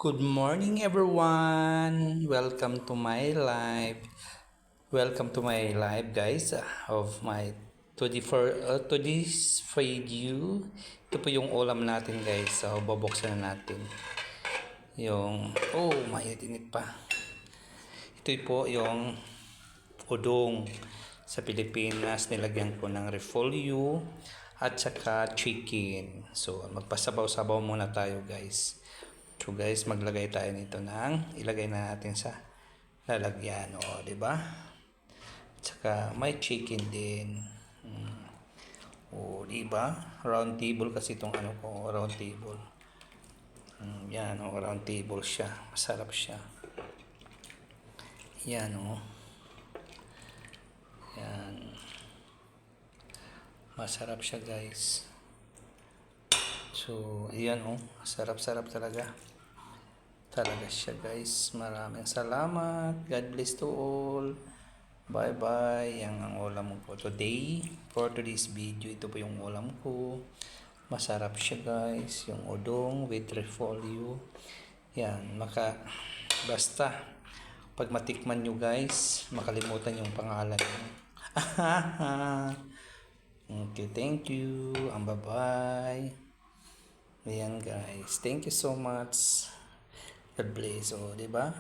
Good morning everyone. Welcome to my live. Welcome to my live guys of my to this video. Ito po yung ulam natin guys. So bubuksan na natin. Mainit-init pa. Ito po yung udong sa Pilipinas. Nilagyan ko ng repolyo at saka chicken. So magpasabaw-sabaw muna tayo guys. So guys, maglagay tayo nito ilagay na natin sa lalagyan, di ba? Tsaka may chicken din. Di ba? Round table kasi itong round table. Yan, round table siya. Masarap siya. Yan, Yan. Masarap siya, guys. So, ayan, sarap-sarap talaga. Talaga siya guys. Maraming salamat. God bless to all. Bye bye. Yan ang ulam ko today. For today's video, ito po yung ulam ko. Masarap siya guys. Yung udong with repolyo. Yan. Basta pag matikman nyo guys, makalimutan yung pangalan nyo. Okay, thank you. Bye bye. Ayan guys. Thank you so much. God bless. Di ba?